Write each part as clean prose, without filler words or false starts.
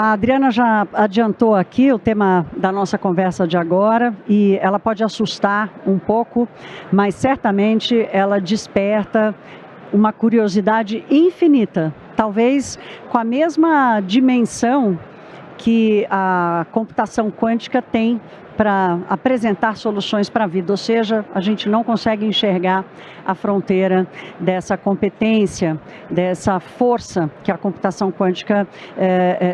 A Adriana já adiantou aqui o tema da nossa conversa de agora e ela pode assustar um pouco, mas certamente ela desperta uma curiosidade infinita, talvez com a mesma dimensão que a computação quântica tem para apresentar soluções para a vida, ou seja, a gente não consegue enxergar a fronteira dessa competência, dessa força que a computação quântica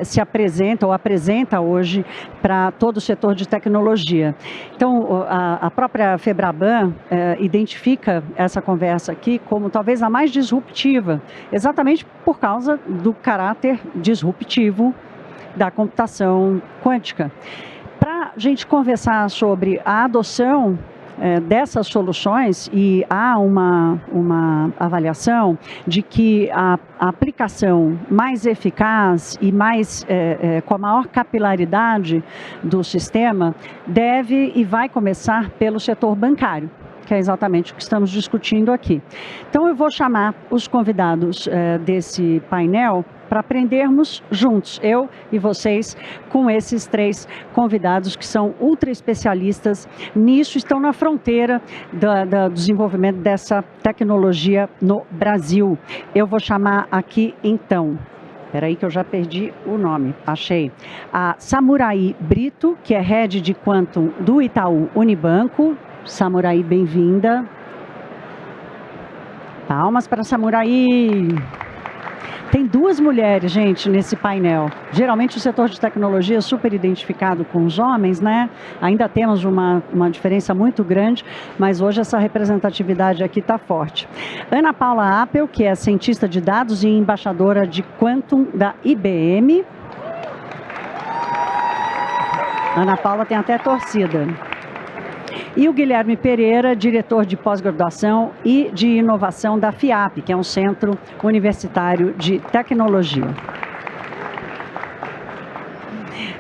se apresenta ou apresenta hoje para todo o setor de tecnologia. Então, a própria Febraban identifica essa conversa aqui como talvez a mais disruptiva, exatamente por causa do caráter disruptivo da computação quântica. Para a gente conversar sobre a adoção dessas soluções, e há uma avaliação de que a aplicação mais eficaz e com a maior capilaridade do sistema deve e vai começar pelo setor bancário, que é exatamente o que estamos discutindo aqui. Então, eu vou chamar os convidados desse painel para aprendermos juntos, eu e vocês, com esses três convidados que são ultra especialistas nisso, estão na fronteira do desenvolvimento dessa tecnologia no Brasil. Eu vou chamar aqui, então, espera aí que eu já perdi o nome, achei. A Samurai Brito, que é Head de Quantum do Itaú Unibanco. Samurai, bem-vinda. Palmas para a Samurai. Tem duas mulheres, gente, nesse painel. Geralmente o setor de tecnologia é super identificado com os homens, né? Ainda temos uma diferença muito grande, mas hoje essa representatividade aqui está forte. Ana Paula Appel, que é cientista de dados e embaixadora de Quantum da IBM. Ana Paula tem até torcida. E o Guilherme Pereira, diretor de pós-graduação e de inovação da FIAP, que é um centro universitário de tecnologia.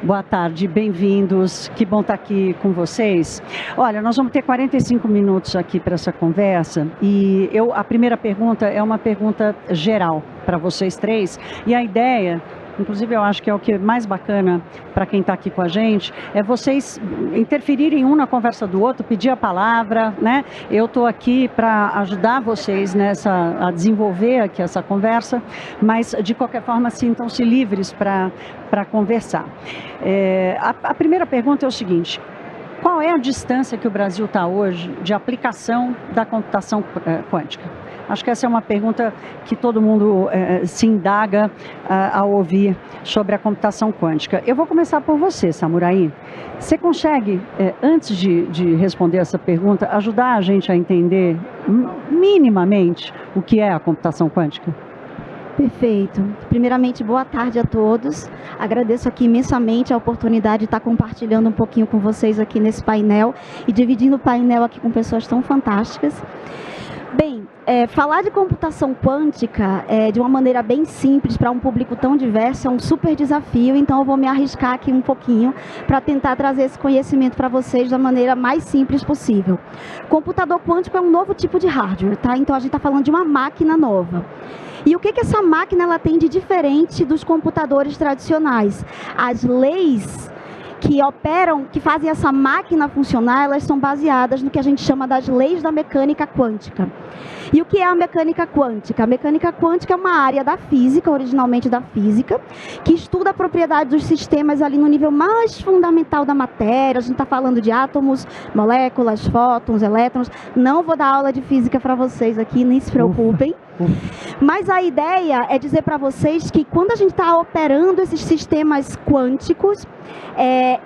Boa tarde, bem-vindos, que bom estar aqui com vocês. Olha, nós vamos ter 45 minutos aqui para essa conversa e a primeira pergunta é uma pergunta geral para vocês três e a ideia, inclusive eu acho que é o que é mais bacana para quem está aqui com a gente, é vocês interferirem um na conversa do outro, pedir a palavra, né? Eu estou aqui para ajudar vocês a desenvolver aqui essa conversa, mas de qualquer forma sintam-se livres para conversar. A primeira pergunta é o seguinte: qual é a distância que o Brasil está hoje de aplicação da computação quântica? Acho que essa é uma pergunta que todo mundo se indaga ao ouvir sobre a computação quântica. Eu vou começar por você, Samurai. Você consegue, antes de responder essa pergunta, ajudar a gente a entender minimamente o que é a computação quântica? Perfeito. Primeiramente, boa tarde a todos. Agradeço aqui imensamente a oportunidade de estar compartilhando um pouquinho com vocês aqui nesse painel e dividindo o painel aqui com pessoas tão fantásticas. Bem, falar de computação quântica de uma maneira bem simples para um público tão diverso é um super desafio, então eu vou me arriscar aqui um pouquinho para tentar trazer esse conhecimento para vocês da maneira mais simples possível. Computador quântico é um novo tipo de hardware, tá? Então a gente está falando de uma máquina nova. E o que essa máquina ela tem de diferente dos computadores tradicionais? As leis que operam, que fazem essa máquina funcionar, elas são baseadas no que a gente chama das leis da mecânica quântica. E o que é a mecânica quântica? A mecânica quântica é uma área da física, originalmente da física, que estuda a propriedade dos sistemas ali no nível mais fundamental da matéria. A gente está falando de átomos, moléculas, fótons, elétrons. Não vou dar aula de física para vocês aqui, nem se preocupem. Mas a ideia é dizer para vocês que quando a gente está operando esses sistemas quânticos,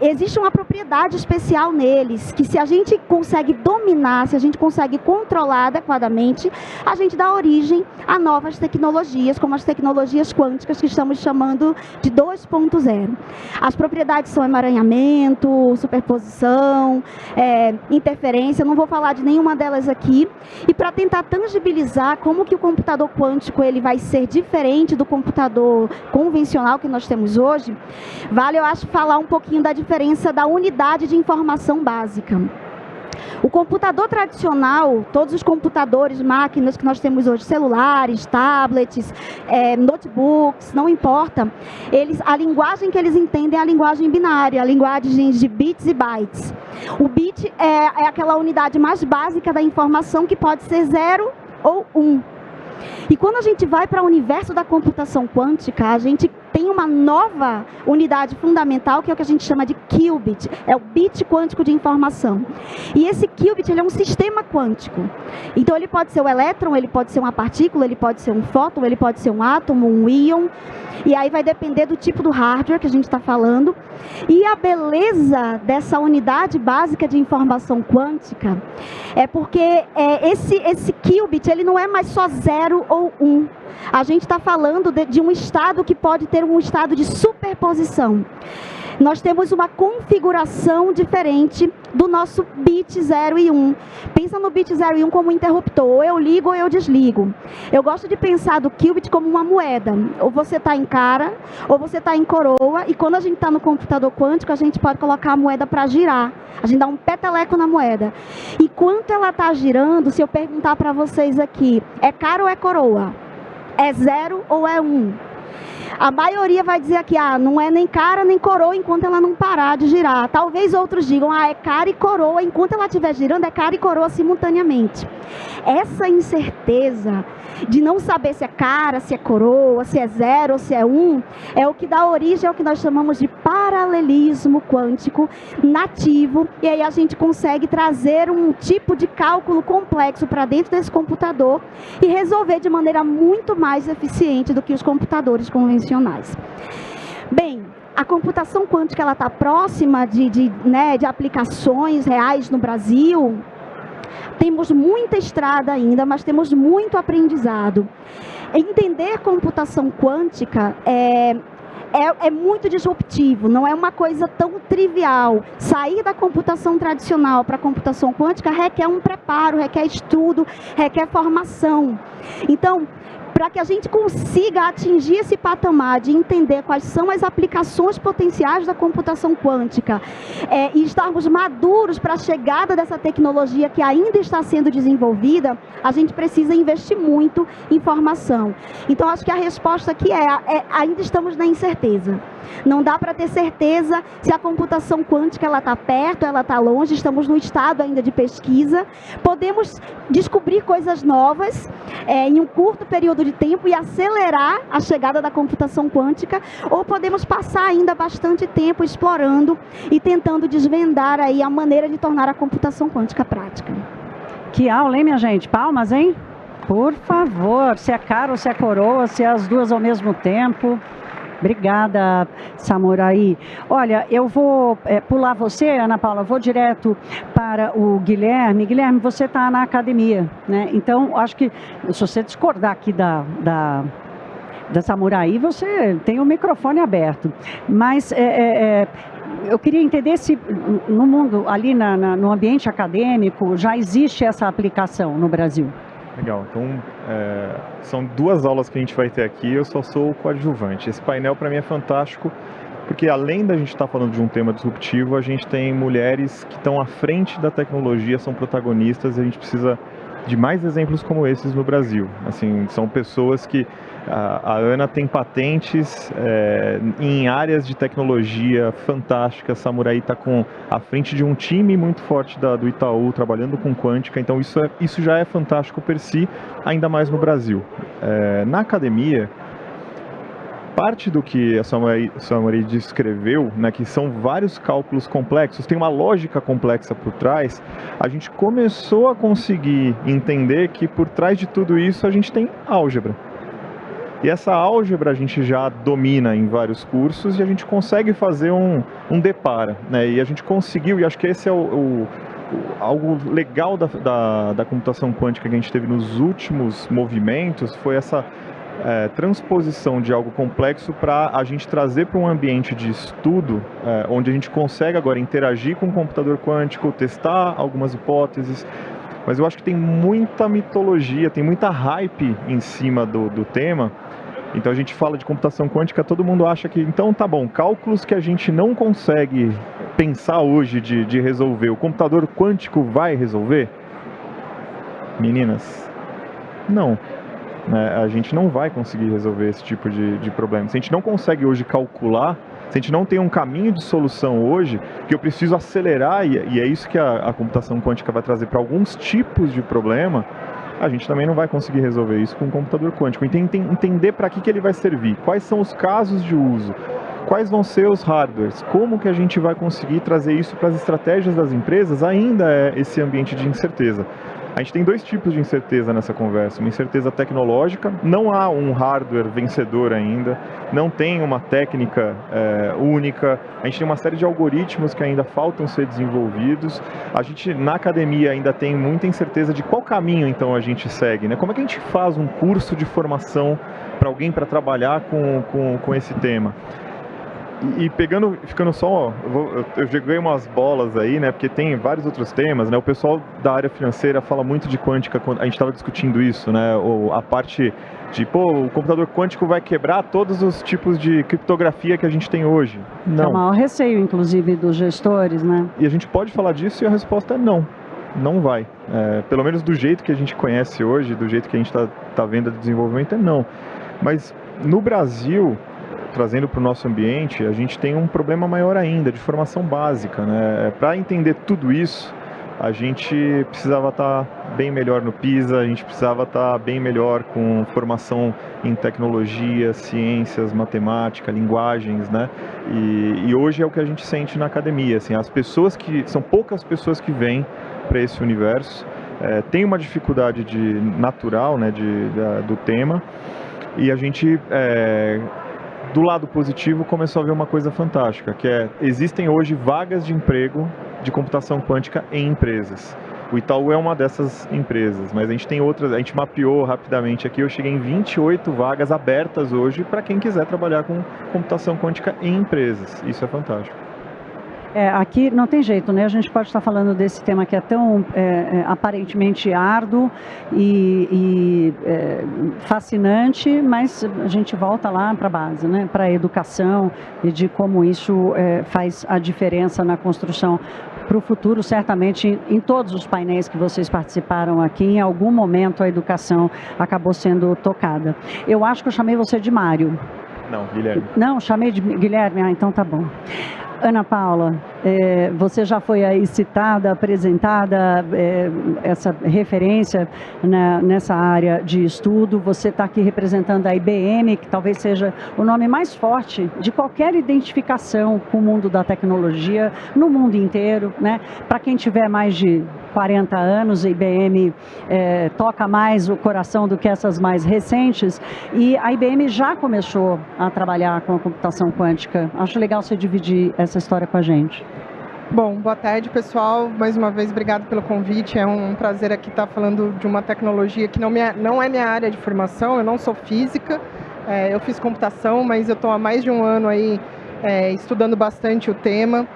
existe uma propriedade especial neles, que se a gente consegue dominar, se a gente consegue controlar adequadamente, a gente dá origem a novas tecnologias, como as tecnologias quânticas que estamos chamando de 2.0. As propriedades são emaranhamento, superposição, interferência, não vou falar de nenhuma delas aqui. E para tentar tangibilizar como que o computador quântico ele vai ser diferente do computador convencional que nós temos hoje, vale, eu acho, falar um pouquinho da diferença da unidade de informação básica. O computador tradicional, todos os computadores, máquinas que nós temos hoje, celulares, tablets, notebooks, não importa, a linguagem que eles entendem é a linguagem binária, a linguagem de bits e bytes. O bit é aquela unidade mais básica da informação que pode ser 0 ou 1. E quando a gente vai para o universo da computação quântica, a gente tem uma nova unidade fundamental, que é o que a gente chama de qubit, é o bit quântico de informação. E esse qubit, ele é um sistema quântico. Então ele pode ser o elétron, ele pode ser uma partícula, ele pode ser um fóton, ele pode ser um átomo, um íon, e aí vai depender do tipo do hardware que a gente está falando. E a beleza dessa unidade básica de informação quântica é porque esse qubit, ele não é mais só 0 ou 1. A gente está falando de um estado que pode ter um estado de superposição. Nós temos uma configuração diferente do nosso bit 0 e 1. Pensa no bit 0 e 1 como um interruptor, ou eu ligo ou eu desligo. Eu gosto de pensar do qubit como uma moeda. Ou você está em cara, ou você está em coroa, e quando a gente está no computador quântico, a gente pode colocar a moeda para girar. A gente dá um peteleco na moeda. E quanto ela está girando, se eu perguntar para vocês aqui, é cara ou é coroa? É 0 ou é 1? A maioria vai dizer aqui, não é nem cara nem coroa enquanto ela não parar de girar. Talvez outros digam, é cara e coroa, enquanto ela estiver girando, é cara e coroa simultaneamente. Essa incerteza de não saber se é cara, se é coroa, se é 0 ou se é 1, é o que dá origem ao que nós chamamos de paralelismo quântico nativo, e aí a gente consegue trazer um tipo de cálculo complexo para dentro desse computador e resolver de maneira muito mais eficiente do que os computadores convencionais. Bem, a computação quântica está próxima de aplicações reais no Brasil. Temos muita estrada ainda, mas temos muito aprendizado. Entender computação quântica é muito disruptivo, não é uma coisa tão trivial. Sair da computação tradicional para a computação quântica requer um preparo, requer estudo, requer formação. Então, para que a gente consiga atingir esse patamar de entender quais são as aplicações potenciais da computação quântica e estarmos maduros para a chegada dessa tecnologia que ainda está sendo desenvolvida, a gente precisa investir muito em formação. Então, acho que a resposta aqui ainda estamos na incerteza. Não dá para ter certeza se a computação quântica está perto, ela está longe, estamos no estado ainda de pesquisa. Podemos descobrir coisas novas em um curto período de tempo e acelerar a chegada da computação quântica, ou podemos passar ainda bastante tempo explorando e tentando desvendar aí a maneira de tornar a computação quântica prática. Que aula, hein, minha gente? Palmas, hein? Por favor, se é cara ou se é coroa, se é as duas ao mesmo tempo. Obrigada, Samurai. Olha, eu vou pular você, Ana Paula, vou direto para o Guilherme. Guilherme, você está na academia, né? Então, acho que, se você discordar aqui da Samurai, você tem o microfone aberto. Mas eu queria entender se no mundo, ali no ambiente acadêmico, já existe essa aplicação no Brasil. Legal, então são duas aulas que a gente vai ter aqui, eu só sou o coadjuvante. Esse painel para mim é fantástico, porque além da gente estar falando de um tema disruptivo, a gente tem mulheres que estão à frente da tecnologia, são protagonistas, e a gente precisa de mais exemplos como esses no Brasil. Assim, são pessoas que a Ana tem patentes em áreas de tecnologia fantásticas. Samurai está à frente de um time muito forte do Itaú, trabalhando com quântica, então isso já é fantástico per si, ainda mais no Brasil. Na academia, parte do que a Samurai descreveu, né, que são vários cálculos complexos, tem uma lógica complexa por trás, a gente começou a conseguir entender que por trás de tudo isso a gente tem álgebra. E essa álgebra a gente já domina em vários cursos e a gente consegue fazer um depara, né? E a gente conseguiu, e acho que esse é algo legal da computação quântica que a gente teve nos últimos movimentos, foi essa transposição de algo complexo para a gente trazer para um ambiente de estudo, onde a gente consegue agora interagir com o computador quântico, testar algumas hipóteses. Mas eu acho que tem muita mitologia, tem muita hype em cima do tema. Então a gente fala de computação quântica, todo mundo acha que, então tá bom, cálculos que a gente não consegue pensar hoje de resolver, o computador quântico vai resolver? Meninas, não. A gente não vai conseguir resolver esse tipo de problema. Se a gente não consegue hoje calcular, se a gente não tem um caminho de solução hoje, que eu preciso acelerar, e é isso que a computação quântica vai trazer para alguns tipos de problema, a gente também não vai conseguir resolver isso com um computador quântico. Entender para que ele vai servir, quais são os casos de uso, quais vão ser os hardwares, como que a gente vai conseguir trazer isso para as estratégias das empresas, ainda é esse ambiente de incerteza. A gente tem dois tipos de incerteza nessa conversa, uma incerteza tecnológica, não há um hardware vencedor ainda, não tem uma técnica única, a gente tem uma série de algoritmos que ainda faltam ser desenvolvidos, a gente na academia ainda tem muita incerteza de qual caminho então a gente segue, né? Como é que a gente faz um curso de formação para alguém para trabalhar com esse tema? E ficando só, eu joguei umas bolas aí, né, porque tem vários outros temas, né, o pessoal da área financeira fala muito de quântica, a gente estava discutindo isso, né, a parte de, o computador quântico vai quebrar todos os tipos de criptografia que a gente tem hoje. Não. É o maior receio, inclusive, dos gestores, né? E a gente pode falar disso e a resposta é não. Não vai. Pelo menos do jeito que a gente conhece hoje, do jeito que a gente está vendo de desenvolvimento, é não. Mas no Brasil, trazendo para o nosso ambiente, a gente tem um problema maior ainda, de formação básica, né? Para entender tudo isso, a gente precisava estar bem melhor no PISA, a gente precisava estar bem melhor com formação em tecnologia, ciências, matemática, linguagens, né? E hoje é o que a gente sente na academia, assim, são poucas pessoas que vêm para esse universo, tem uma dificuldade natural, né, do tema, e a gente do lado positivo, começou a ver uma coisa fantástica, que existem hoje vagas de emprego de computação quântica em empresas. O Itaú é uma dessas empresas, mas a gente tem outras, a gente mapeou rapidamente aqui, eu cheguei em 28 vagas abertas hoje para quem quiser trabalhar com computação quântica em empresas. Isso é fantástico. Aqui não tem jeito, né? A gente pode estar falando desse tema que é tão aparentemente árduo e fascinante, mas a gente volta lá para a base, né? Para a educação e de como isso faz a diferença na construção para o futuro. Certamente, em todos os painéis que vocês participaram aqui, em algum momento a educação acabou sendo tocada. Eu acho que eu chamei você de Mário. Não, Guilherme. Não, chamei de Guilherme? Então tá bom. Ana Paula, você já foi aí citada, apresentada, essa referência nessa área de estudo. Você está aqui representando a IBM, que talvez seja o nome mais forte de qualquer identificação com o mundo da tecnologia no mundo inteiro, né? Para quem tiver mais de 40 anos, a IBM toca mais o coração do que essas mais recentes, e a IBM já começou a trabalhar com a computação quântica. Acho legal você dividir essa história com a gente. Bom, boa tarde, pessoal. Mais uma vez, obrigado pelo convite. É um prazer aqui estar falando de uma tecnologia que não é minha área de formação. Eu não sou física, eu fiz computação, mas eu estou há mais de um ano aí estudando bastante o tema.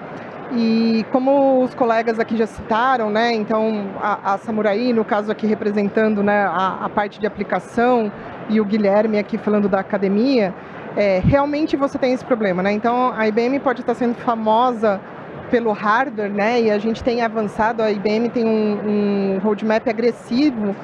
E como os colegas aqui já citaram, né, então a Samurai, no caso aqui representando, né, a parte de aplicação, e o Guilherme aqui falando da academia, realmente você tem esse problema, né? Então a IBM pode estar sendo famosa pelo hardware, né, e a gente tem avançado, a IBM tem um roadmap agressivo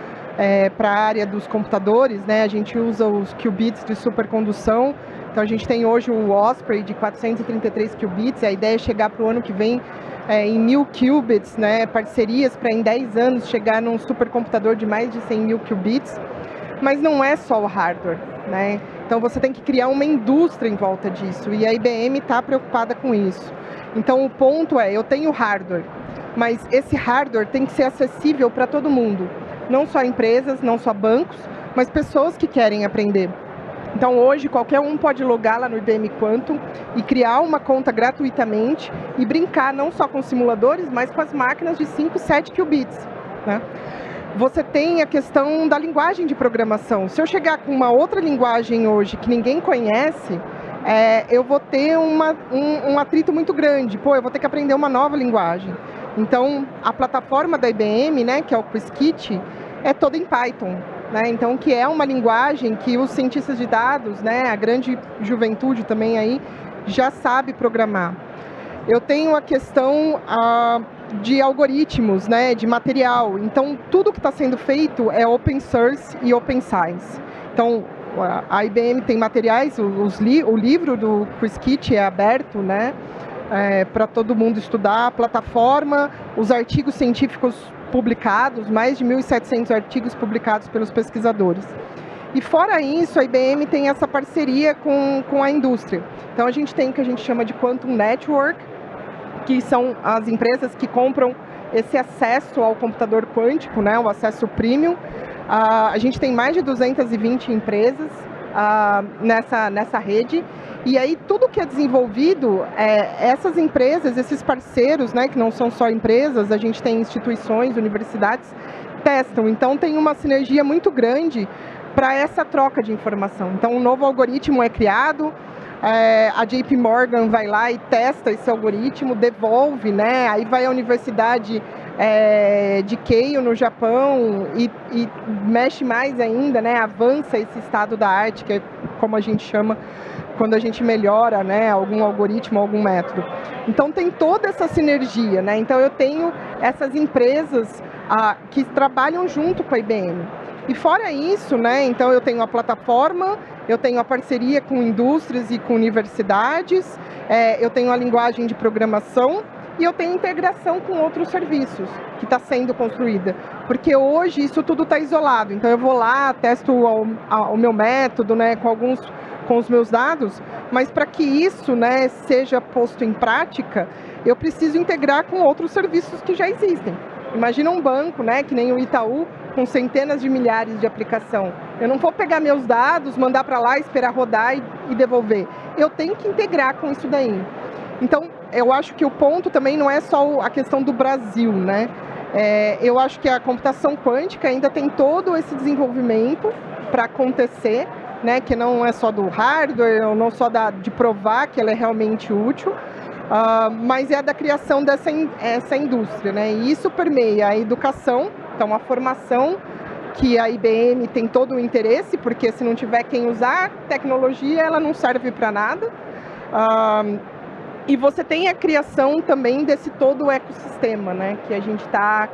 para a área dos computadores, né? A gente usa os qubits de supercondução. Então a gente tem hoje o Osprey de 433 qubits, a ideia é chegar para o ano que vem em 1000 qubits, né? Parcerias para em 10 anos chegar num supercomputador de mais de 100 mil qubits, mas não é só o hardware, né? Então você tem que criar uma indústria em volta disso, e a IBM está preocupada com isso. Então o ponto eu tenho hardware, mas esse hardware tem que ser acessível para todo mundo, não só empresas, não só bancos, mas pessoas que querem aprender. Então hoje qualquer um pode logar lá no IBM Quantum e criar uma conta gratuitamente e brincar não só com simuladores, mas com as máquinas de 5, 7 qubits, né? Você tem a questão da linguagem de programação. Se eu chegar com uma outra linguagem hoje que ninguém conhece, eu vou ter um atrito muito grande. Eu vou ter que aprender uma nova linguagem. Então a plataforma da IBM, né, que é o Qiskit, é toda em Python. Né? Então, que é uma linguagem que os cientistas de dados, né, a grande juventude também aí, já sabe programar. eu tenho a questão de algoritmos, né, de material. Então, tudo que está sendo feito é open source e open science. Então, a IBM tem materiais, o livro do Chris Kitt é aberto, né, para todo mundo estudar, a plataforma, os artigos científicos publicados, mais de 1.700 artigos publicados pelos pesquisadores. E fora isso, a IBM tem essa parceria com a indústria. Então, a gente tem o que a gente chama de Quantum Network, que são as empresas que compram esse acesso ao computador quântico, né, o acesso premium. A gente tem mais de 220 empresas nessa rede. E aí, tudo que é desenvolvido, essas empresas, esses parceiros, né, que não são só empresas, a gente tem instituições, universidades, testam. Então, tem uma sinergia muito grande para essa troca de informação. Então, um novo algoritmo é criado, a JP Morgan vai lá e testa esse algoritmo, devolve, né? Aí vai a universidade de Keio, no Japão, e mexe mais ainda, né? Avança esse estado da arte, que é como a gente chama quando a gente melhora, né, algum algoritmo, algum método. Então, tem toda essa sinergia, né? Então, eu tenho essas empresas que trabalham junto com a IBM. E fora isso, né, então eu tenho a plataforma, eu tenho a parceria com indústrias e com universidades, eu tenho a linguagem de programação e eu tenho integração com outros serviços que está sendo construída. Porque hoje isso tudo está isolado, então eu vou lá, testo o meu método, né, com os meus dados, mas para que isso, né, seja posto em prática, eu preciso integrar com outros serviços que já existem. Imagina um banco, né, que nem o Itaú, com centenas de milhares de aplicação. Eu não vou pegar meus dados, mandar para lá, esperar rodar e devolver. Eu tenho que integrar com isso daí. Então, eu acho que o ponto também não é só a questão do Brasil, né? Eu acho que a computação quântica ainda tem todo esse desenvolvimento para acontecer, né? Que não é só do hardware, ou não só de provar que ela é realmente útil, mas é da criação dessa indústria, né? E isso permeia a educação, então a formação, que a IBM tem todo o interesse, porque se não tiver quem usar tecnologia, ela não serve para nada. E você tem a criação também desse todo o ecossistema, né? Que a gente está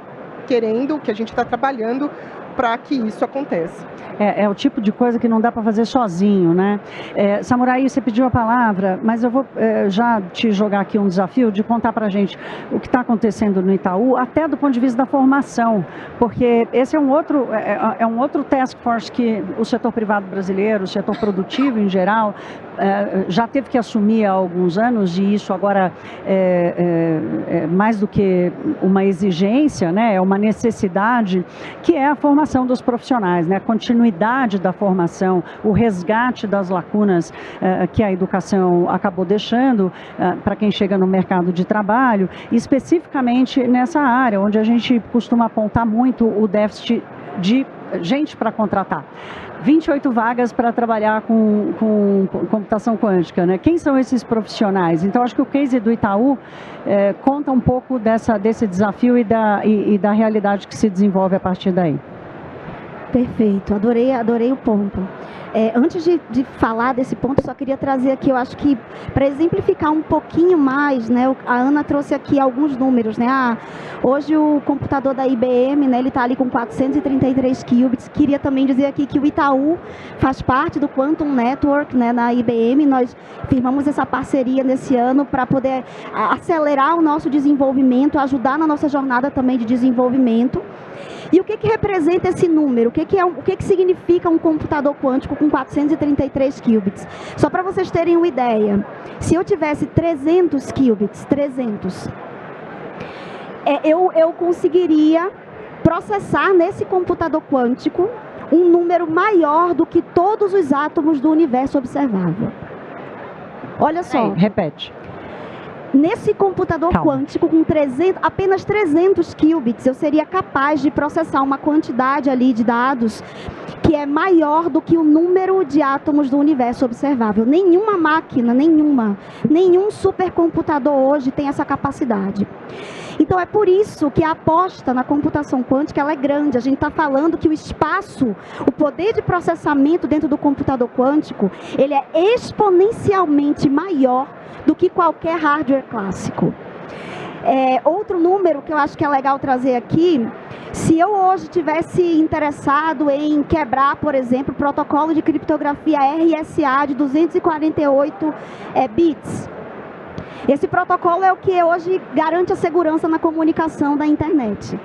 querendo, que a gente está trabalhando para que isso aconteça. É o tipo de coisa que não dá para fazer sozinho, né? Samurai, você pediu a palavra, mas eu vou já te jogar aqui um desafio de contar para a gente o que está acontecendo no Itaú, até do ponto de vista da formação, porque esse é um outro task force que o setor privado brasileiro, o setor produtivo em geral, já teve que assumir há alguns anos, e isso agora é mais do que uma exigência, né? É uma necessidade, que é a formação dos profissionais, né? A continuidade da formação, o resgate das lacunas que a educação acabou deixando para quem chega no mercado de trabalho, especificamente nessa área, onde a gente costuma apontar muito o déficit de gente para contratar. 28 vagas para trabalhar com computação quântica, né? Quem são esses profissionais? Então, acho que o case do Itaú conta um pouco desse desafio e da realidade que se desenvolve a partir daí. Perfeito, adorei o ponto. Antes de falar desse ponto, só queria trazer aqui, eu acho que para exemplificar um pouquinho mais, né, a Ana trouxe aqui alguns números, né? Hoje o computador da IBM, né, ele está ali com 433 qubits. Queria também dizer aqui que o Itaú faz parte do Quantum Network, né, na IBM. Nós firmamos essa parceria nesse ano para poder acelerar o nosso desenvolvimento, ajudar na nossa jornada também de desenvolvimento. E o que representa esse número? O que significa um computador quântico com 433 qubits? Só para vocês terem uma ideia, se eu tivesse 300 qubits, eu conseguiria processar nesse computador quântico um número maior do que todos os átomos do universo observável. Olha só. Repete. Nesse computador quântico com apenas 300 qubits, eu seria capaz de processar uma quantidade ali de dados que é maior do que o número de átomos do universo observável. Nenhuma máquina, nenhum supercomputador hoje tem essa capacidade. Então é por isso que a aposta na computação quântica ela é grande. A gente está falando que o espaço, o poder de processamento dentro do computador quântico, ele é exponencialmente maior do que qualquer hardware clássico. Outro número que eu acho que é legal trazer aqui, se eu hoje tivesse interessado em quebrar, por exemplo, o protocolo de criptografia RSA de 248 bits, esse protocolo é o que hoje garante a segurança na comunicação da internet.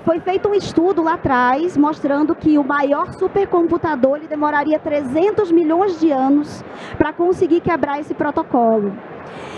Foi feito um estudo lá atrás, mostrando que o maior supercomputador ele demoraria 300 milhões de anos para conseguir quebrar esse protocolo.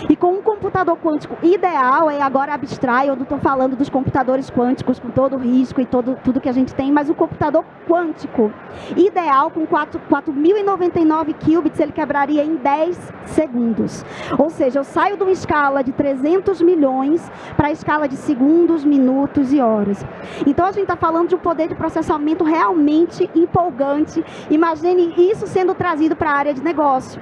E com um computador quântico ideal, agora abstrai, eu não estou falando dos computadores quânticos com todo o risco e tudo que a gente tem, mas o computador quântico ideal com 4.099 qubits, ele quebraria em 10 segundos. Ou seja, eu saio de uma escala de 300 milhões para a escala de segundos, minutos e horas. Então a gente está falando de um poder de processamento realmente empolgante. Imagine isso sendo trazido para a área de negócio.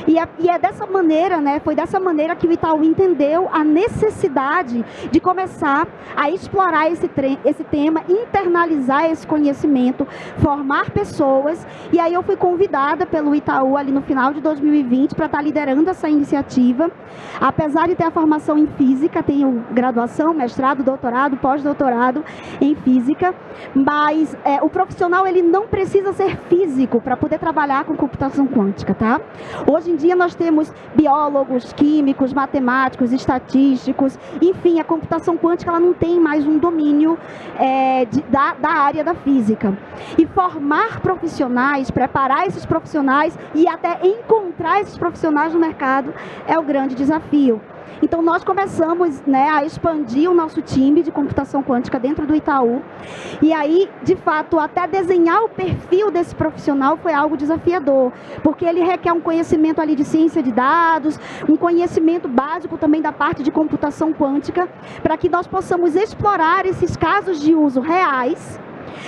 E é dessa maneira, né, foi dessa maneira que o Itaú entendeu a necessidade de começar a explorar esse tema, internalizar esse conhecimento, formar pessoas. E aí eu fui convidada pelo Itaú ali no final de 2020 para estar liderando essa iniciativa. Apesar de ter a formação em física, tenho graduação, mestrado, doutorado, pós-doutorado em física, mas o profissional ele não precisa ser físico para poder trabalhar com computação quântica, tá? Hoje em dia nós temos biólogos, químicos, matemáticos, estatísticos, enfim, a computação quântica ela não tem mais um domínio da área da física. E formar profissionais, preparar esses profissionais e até encontrar esses profissionais no mercado é o grande desafio. Então, nós começamos, né, a expandir o nosso time de computação quântica dentro do Itaú. E aí, de fato, até desenhar o perfil desse profissional foi algo desafiador, porque ele requer um conhecimento ali de ciência de dados, um conhecimento básico também da parte de computação quântica, para que nós possamos explorar esses casos de uso reais.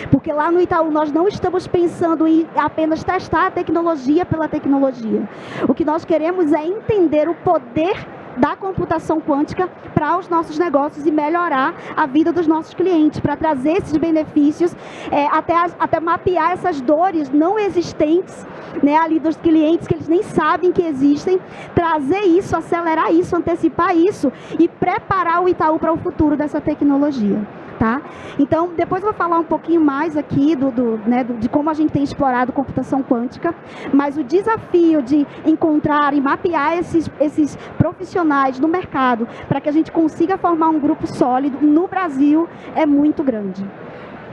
Porque lá no Itaú nós não estamos pensando em apenas testar a tecnologia pela tecnologia. O que nós queremos é entender o poder da computação quântica para os nossos negócios e melhorar a vida dos nossos clientes, para trazer esses benefícios, até mapear essas dores não existentes, né, ali dos clientes, que eles nem sabem que existem, trazer isso, acelerar isso, antecipar isso e preparar o Itaú para o futuro dessa tecnologia. Tá? Então, depois eu vou falar um pouquinho mais aqui de como a gente tem explorado computação quântica, mas o desafio de encontrar e mapear esses profissionais no mercado para que a gente consiga formar um grupo sólido no Brasil é muito grande.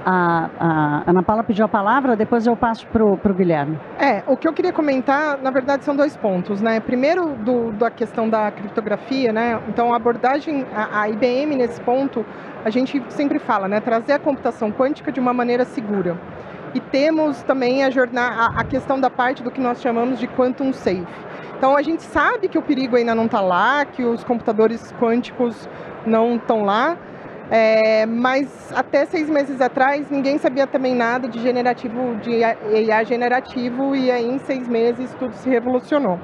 A Ana Paula pediu a palavra, depois eu passo para o Guilherme. O que eu queria comentar, na verdade, são dois pontos, né? Primeiro, da questão da criptografia, né? Então, a abordagem, a IBM, nesse ponto, a gente sempre fala, né? Trazer a computação quântica de uma maneira segura. E temos também a questão da parte do que nós chamamos de quantum safe. Então, a gente sabe que o perigo ainda não está lá, que os computadores quânticos não estão lá, mas até 6 meses atrás ninguém sabia também nada de IA generativo, e aí em 6 meses tudo se revolucionou.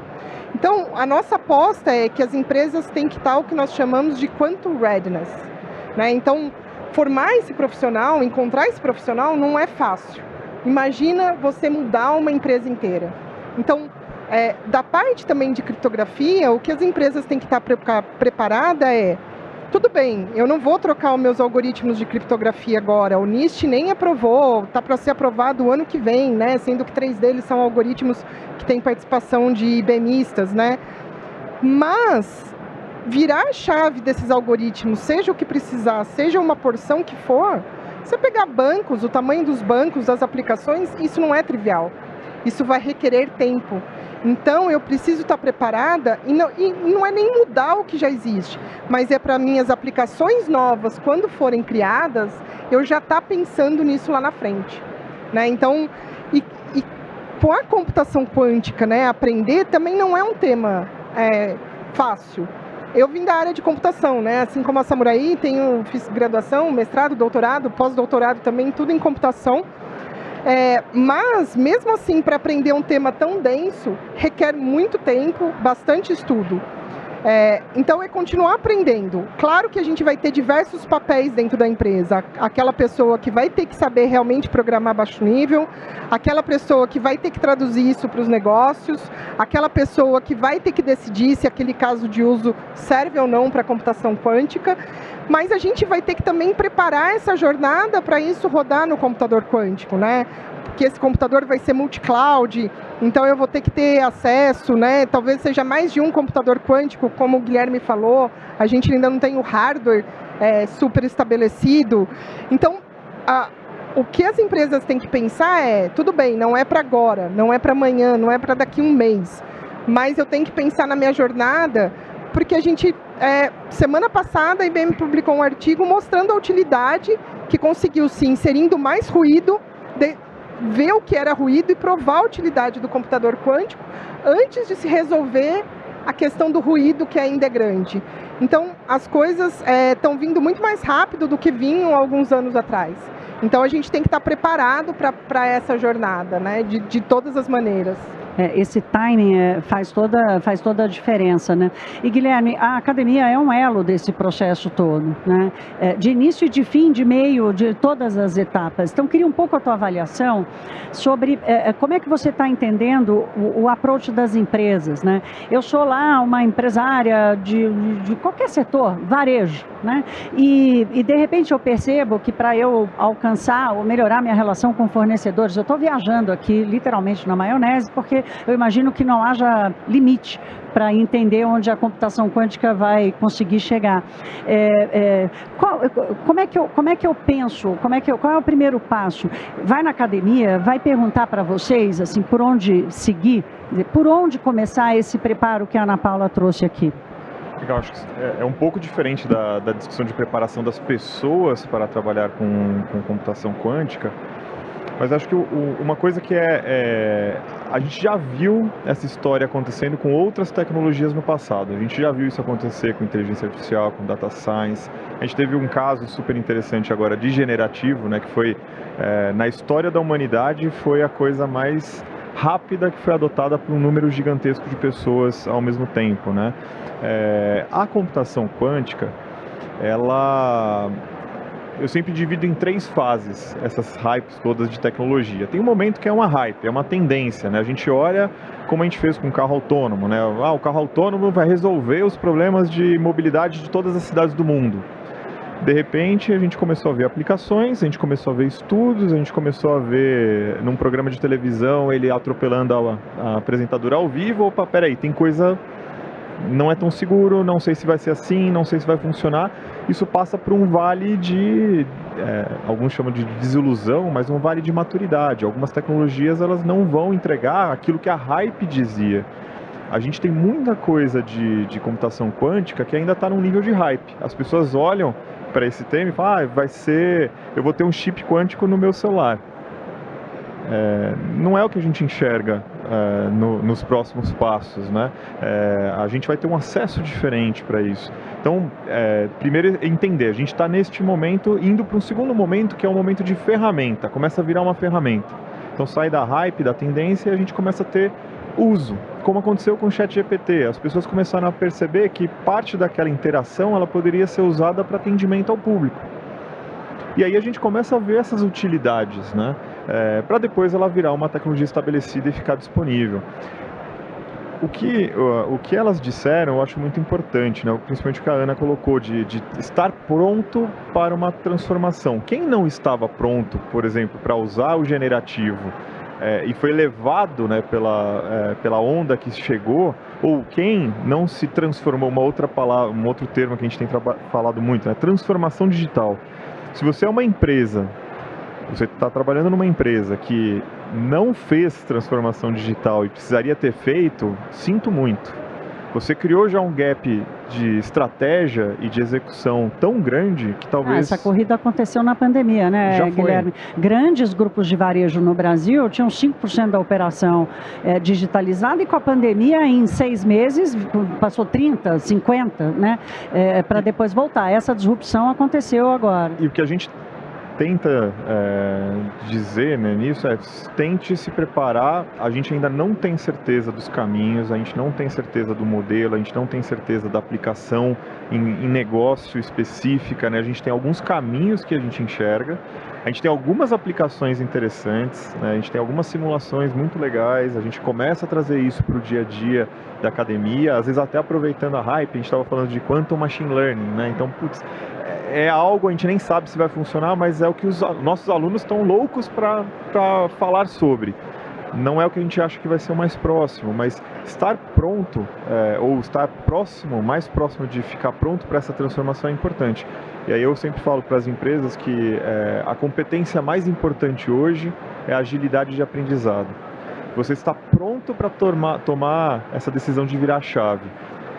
Então a nossa aposta é que as empresas têm que estar o que nós chamamos de quantum readiness, né? Então formar esse profissional, encontrar esse profissional não é fácil. Imagina você mudar uma empresa inteira. Então da parte também de criptografia, o que as empresas têm que estar preparadas tudo bem, eu não vou trocar os meus algoritmos de criptografia agora, o NIST nem aprovou, está para ser aprovado o ano que vem, né? Sendo que 3 deles são algoritmos que têm participação de IBMistas, né? Mas virar a chave desses algoritmos, seja o que precisar, seja uma porção que for, você pegar bancos, o tamanho dos bancos, das aplicações, isso não é trivial. Isso vai requerer tempo. Então, eu preciso estar preparada, e não é nem mudar o que já existe, mas é para minhas aplicações novas, quando forem criadas, eu já estar pensando nisso lá na frente, né? Então, e com a computação quântica, né, aprender também não é um tema fácil. Eu vim da área de computação, né? Assim como a Samurai, fiz graduação, mestrado, doutorado, pós-doutorado também, tudo em computação. Mas, mesmo assim, para aprender um tema tão denso, requer muito tempo, bastante estudo. Então, é continuar aprendendo. Claro que a gente vai ter diversos papéis dentro da empresa. Aquela pessoa que vai ter que saber realmente programar baixo nível, aquela pessoa que vai ter que traduzir isso para os negócios, aquela pessoa que vai ter que decidir se aquele caso de uso serve ou não para a computação quântica, mas a gente vai ter que também preparar essa jornada para isso rodar no computador quântico, né? Que esse computador vai ser multi-cloud, então eu vou ter que ter acesso, né? Talvez seja mais de um computador quântico, como o Guilherme falou, a gente ainda não tem o hardware super estabelecido. Então, o que as empresas têm que pensar tudo bem, não é para agora, não é para amanhã, não é para daqui um mês, mas eu tenho que pensar na minha jornada, porque a gente, semana passada, a IBM publicou um artigo mostrando a utilidade que conseguiu se inserindo mais ruído, ver o que era ruído e provar a utilidade do computador quântico antes de se resolver a questão do ruído, que ainda é grande. Então, as coisas estão vindo muito mais rápido do que vinham alguns anos atrás. Então, a gente tem que estar preparado para essa jornada, né, de todas as maneiras. Esse timing faz toda a diferença, né? E, Guilherme, a academia é um elo desse processo todo, né? De início e de fim, de meio, de todas as etapas. Então, queria um pouco a tua avaliação sobre como é que você está entendendo o approach das empresas, né? Eu sou lá uma empresária de qualquer setor, varejo, né? E de repente eu percebo que para eu alcançar ou melhorar minha relação com fornecedores, eu estou viajando aqui literalmente na maionese, porque eu imagino que não haja limite para entender onde a computação quântica vai conseguir chegar. Como é que eu penso? Qual é o primeiro passo? Vai na academia, vai perguntar para vocês assim, por onde seguir, por onde começar esse preparo que a Ana Paula trouxe aqui? Eu acho que é um pouco diferente da discussão de preparação das pessoas para trabalhar com computação quântica, mas acho que uma coisa que a gente já viu essa história acontecendo com outras tecnologias no passado. A gente já viu isso acontecer com inteligência artificial, com data science. A gente teve um caso super interessante agora de generativo, né, que foi, na história da humanidade, foi a coisa mais rápida que foi adotada por um número gigantesco de pessoas ao mesmo tempo, né? A computação quântica, eu sempre divido em 3 fases essas hypes todas de tecnologia. Tem um momento que é uma hype, é uma tendência, né? A gente olha como a gente fez com o carro autônomo, né? O carro autônomo vai resolver os problemas de mobilidade de todas as cidades do mundo. De repente, a gente começou a ver aplicações, a gente começou a ver estudos, a gente começou a ver num programa de televisão ele atropelando a apresentadora ao vivo. Opa, peraí, tem coisa... não é tão seguro, não sei se vai ser assim, não sei se vai funcionar. Isso passa por um vale de, alguns chamam de desilusão, mas um vale de maturidade. Algumas tecnologias elas não vão entregar aquilo que a hype dizia. A gente tem muita coisa de computação quântica que ainda está num nível de hype. As pessoas olham para esse tema e falam, eu vou ter um chip quântico no meu celular. Não é o que a gente enxerga nos próximos passos, né? A gente vai ter um acesso diferente para isso. Então, primeiro entender, a gente está neste momento indo para um segundo momento que é um momento de ferramenta, começa a virar uma ferramenta. Então sai da hype, da tendência e a gente começa a ter uso, como aconteceu com o ChatGPT. As pessoas começaram a perceber que parte daquela interação ela poderia ser usada para atendimento ao público. E aí a gente começa a ver essas utilidades, né? Para depois ela virar uma tecnologia estabelecida e ficar disponível. O que elas disseram eu acho muito importante, né? Principalmente o que a Ana colocou, de estar pronto para uma transformação. Quem não estava pronto, por exemplo, para usar o generativo e foi levado, né, pela onda que chegou, ou quem não se transformou, uma outra palavra, um outro termo que a gente tem falado muito, né? Transformação digital. Se você é uma empresa, você está trabalhando numa empresa que não fez transformação digital e precisaria ter feito, sinto muito. Você criou já um gap de estratégia e de execução tão grande que talvez... Essa corrida aconteceu na pandemia, né, já Guilherme? Grandes grupos de varejo no Brasil tinham 5% da operação digitalizada e com a pandemia em 6 meses passou 30, 50, né, para depois voltar. Essa disrupção aconteceu agora. E o que a gente tenta dizer, né, nisso tente se preparar. A gente ainda não tem certeza dos caminhos, a gente não tem certeza do modelo, a gente não tem certeza da aplicação em negócio específica, né? A gente tem alguns caminhos que a gente enxerga, a gente tem algumas aplicações interessantes, né? A gente tem algumas simulações muito legais, a gente começa a trazer isso para o dia a dia da academia, às vezes até aproveitando a hype. A gente estava falando de Quantum Machine Learning, né? Então, putz, é algo, a gente nem sabe se vai funcionar, mas é o que os nossos alunos estão loucos para falar sobre. Não é o que a gente acha que vai ser o mais próximo, mas estar pronto, ou estar próximo, mais próximo de ficar pronto para essa transformação é importante. E aí eu sempre falo para as empresas que a competência mais importante hoje é a agilidade de aprendizado. Você está pronto para tomar essa decisão de virar a chave.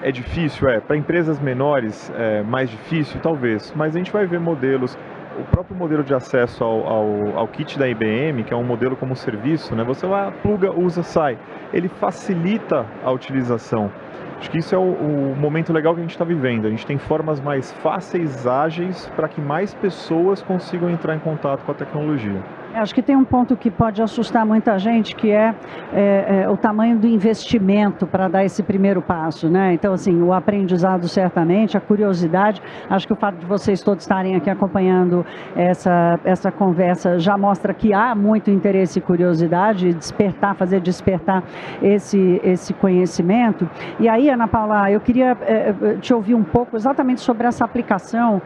É difícil? Para empresas menores é mais difícil? Talvez, mas a gente vai ver modelos. O próprio modelo de acesso ao kit da IBM, que é um modelo como serviço, né? Você vai, pluga, usa, sai. Ele facilita a utilização. Acho que isso é o momento legal que a gente está vivendo. A gente tem formas mais fáceis, ágeis, para que mais pessoas consigam entrar em contato com a tecnologia. Acho que tem um ponto que pode assustar muita gente, que é o tamanho do investimento para dar esse primeiro passo, né? Então, assim, o aprendizado certamente, a curiosidade, acho que o fato de vocês todos estarem aqui acompanhando essa conversa já mostra que há muito interesse e curiosidade, fazer despertar esse conhecimento. E aí, Ana Paula, eu queria te ouvir um pouco exatamente sobre essa aplicação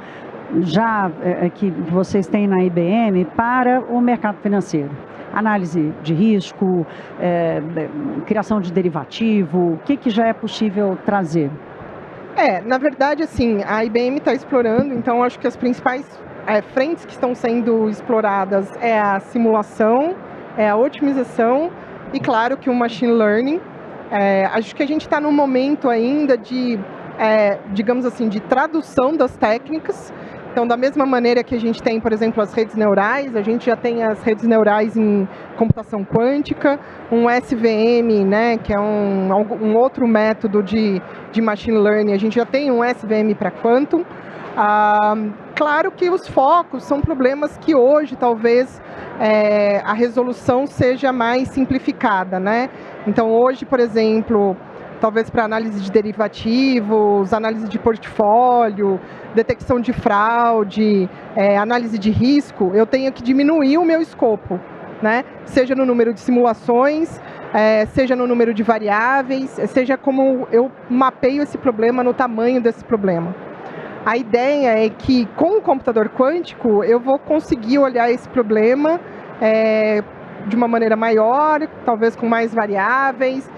já que vocês têm na IBM para o mercado financeiro. Análise de risco, criação de derivativo, o que já é possível trazer? Na verdade, assim, a IBM está explorando, então acho que as principais frentes que estão sendo exploradas é a simulação, é a otimização e, claro, que o machine learning. Acho que a gente está num momento ainda de, digamos assim, de tradução das técnicas. Então, da mesma maneira que a gente tem, por exemplo, as redes neurais, a gente já tem as redes neurais em computação quântica, um SVM, né, que é um outro método de machine learning, a gente já tem um SVM para quantum. Claro que os focos são problemas que hoje, talvez, a resolução seja mais simplificada, né? Então, hoje, por exemplo, talvez para análise de derivativos, análise de portfólio, detecção de fraude, análise de risco, eu tenho que diminuir o meu escopo, né? Seja no número de simulações, seja no número de variáveis, seja como eu mapeio esse problema no tamanho desse problema. A ideia é que, com o computador quântico, eu vou conseguir olhar esse problema de uma maneira maior, talvez com mais variáveis,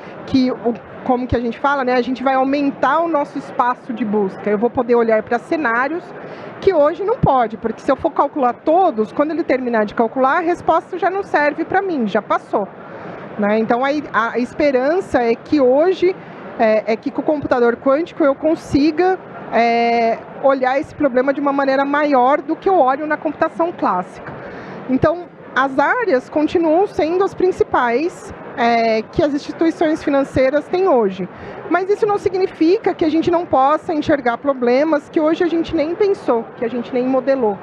como que a gente fala, né? A gente vai aumentar o nosso espaço de busca. Eu vou poder olhar para cenários que hoje não pode, porque se eu for calcular todos, quando ele terminar de calcular, a resposta já não serve para mim, já passou, né? Então, a esperança é que hoje, que com o computador quântico eu consiga olhar esse problema de uma maneira maior do que eu olho na computação clássica. Então, as áreas continuam sendo as principais que as instituições financeiras têm hoje. Mas isso não significa que a gente não possa enxergar problemas que hoje a gente nem pensou, que a gente nem modelou.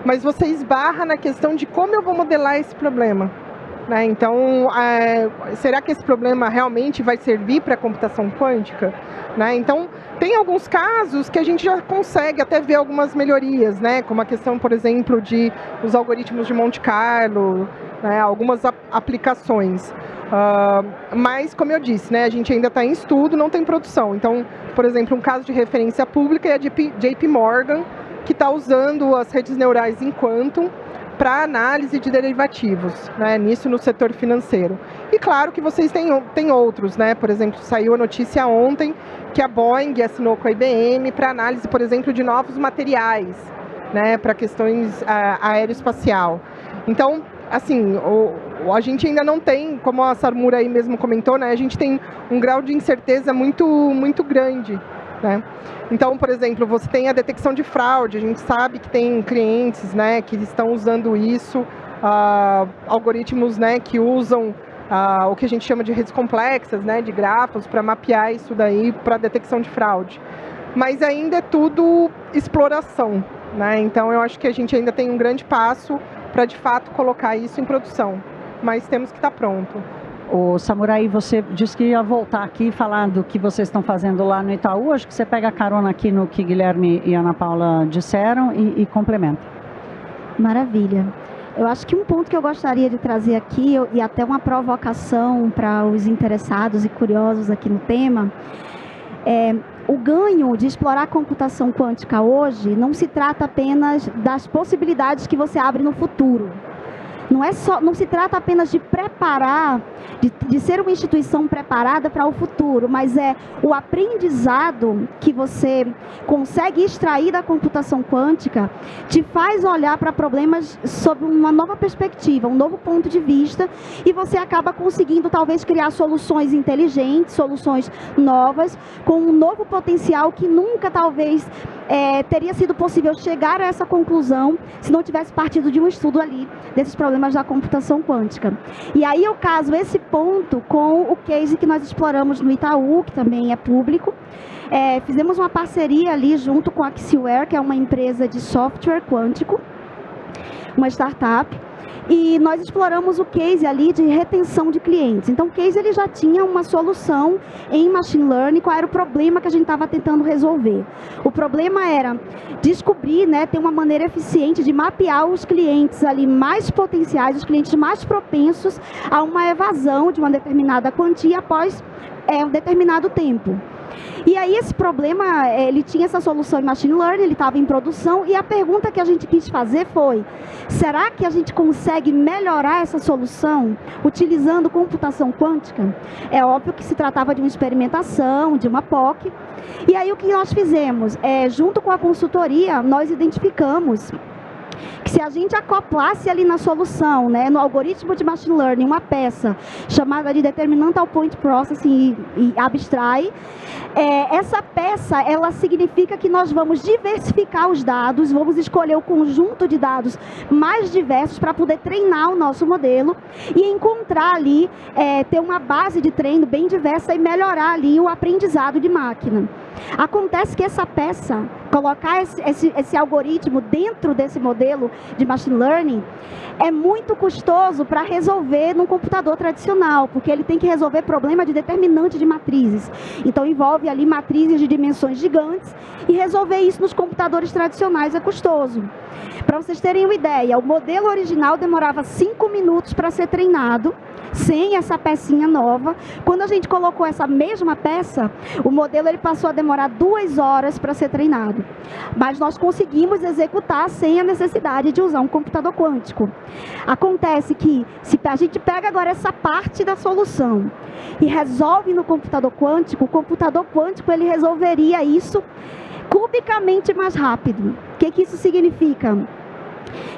Mas você esbarra na questão de como eu vou modelar esse problema, né? Então, será que esse problema realmente vai servir para a computação quântica? Né? Então, tem alguns casos que a gente já consegue até ver algumas melhorias, né? Como a questão, por exemplo, de os algoritmos de Monte Carlo, né? Algumas aplicações. Mas, como eu disse, né? A gente ainda está em estudo, não tem produção. Então, por exemplo, um caso de referência pública é a JP Morgan, que está usando as redes neurais em quantum para análise de derivativos, né, nisso no setor financeiro. E claro que vocês têm outros, né? Por exemplo, saiu a notícia ontem que a Boeing assinou com a IBM para análise, por exemplo, de novos materiais, né, para questões aeroespacial. Então, assim, a gente ainda não tem, como a Sarmura aí mesmo comentou, né, a gente tem um grau de incerteza muito, muito grande, né? Então, por exemplo, você tem a detecção de fraude, a gente sabe que tem clientes, né, que estão usando isso, algoritmos, né, que usam o que a gente chama de redes complexas, né, de grafos, para mapear isso daí para detecção de fraude. Mas ainda é tudo exploração, né? Então eu acho que a gente ainda tem um grande passo para de fato colocar isso em produção, mas temos que estar pronto. O Samurai, você disse que ia voltar aqui e falar do que vocês estão fazendo lá no Itaú. Acho que você pega a carona aqui no que Guilherme e Ana Paula disseram e complementa. Maravilha. Eu acho que um ponto que eu gostaria de trazer aqui, e até uma provocação para os interessados e curiosos aqui no tema, é o ganho de explorar a computação quântica hoje não se trata apenas das possibilidades que você abre no futuro. Não se trata apenas de preparar, de ser uma instituição preparada para o futuro, mas é o aprendizado que você consegue extrair da computação quântica te faz olhar para problemas sob uma nova perspectiva, um novo ponto de vista, e você acaba conseguindo talvez criar soluções inteligentes, soluções novas, com um novo potencial que nunca talvez teria sido possível chegar a essa conclusão se não tivesse partido de um estudo ali desses problemas da computação quântica. E aí eu caso esse ponto com o case que nós exploramos no Itaú, que também é público. Fizemos uma parceria ali junto com a Axiware, que é uma empresa de software quântico, uma startup, e nós exploramos o case ali de retenção de clientes. Então o case ele já tinha uma solução em machine learning. Qual era o problema que a gente estava tentando resolver? O problema era descobrir, ter uma maneira eficiente de mapear os clientes ali mais potenciais, os clientes mais propensos a uma evasão de uma determinada quantia após um determinado tempo. E aí esse problema, ele tinha essa solução em machine learning, ele estava em produção, e a pergunta que a gente quis fazer foi: será que a gente consegue melhorar essa solução utilizando computação quântica? É óbvio que se tratava de uma experimentação, de uma POC. E aí o que nós fizemos? Junto com a consultoria, nós identificamos que se a gente acoplasse ali na solução, no algoritmo de machine learning, uma peça chamada de determinantal point processing e abstrai, essa peça, ela significa que nós vamos diversificar os dados, vamos escolher o conjunto de dados mais diversos para poder treinar o nosso modelo e encontrar ali, ter uma base de treino bem diversa e melhorar ali o aprendizado de máquina. Acontece que essa peça, colocar esse algoritmo dentro desse modelo de machine learning, é muito custoso para resolver num computador tradicional, porque ele tem que resolver problema de determinante de matrizes. Então envolve ali matrizes de dimensões gigantes, e resolver isso nos computadores tradicionais é custoso. Para vocês terem uma ideia, o modelo original demorava 5 minutos para ser treinado, sem essa pecinha nova. Quando a gente colocou essa mesma peça, o modelo ele passou a demorar 2 horas para ser treinado. Mas nós conseguimos executar sem a necessidade de usar um computador quântico. Acontece que, se a gente pega agora essa parte da solução e resolve no computador quântico, o computador quântico ele resolveria isso cubicamente mais rápido. O que isso significa?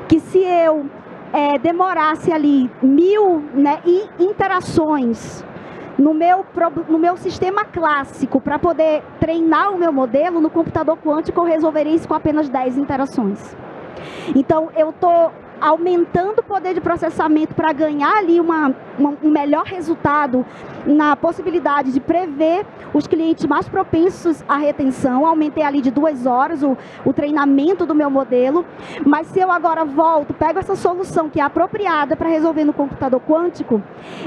Que se eu demorasse ali 1000 interações no meu sistema clássico para poder treinar o meu modelo, no computador quântico eu resolveria isso com apenas 10 interações. Então eu estou aumentando o poder de processamento para ganhar ali um melhor resultado na possibilidade de prever os clientes mais propensos à retenção. Aumentei ali de 2 horas o treinamento do meu modelo, mas se eu agora pego essa solução que é apropriada para resolver no computador quântico,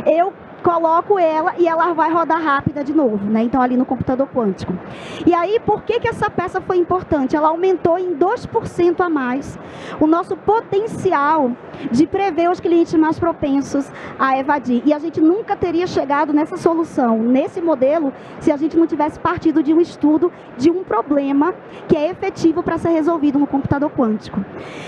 eu coloco ela e ela vai rodar rápida de novo, Então ali no computador quântico. E aí, por que essa peça foi importante? Ela aumentou em 2% a mais o nosso potencial de prever os clientes mais propensos a evadir. E a gente nunca teria chegado nessa solução, nesse modelo, se a gente não tivesse partido de um estudo de um problema que é efetivo para ser resolvido no computador quântico.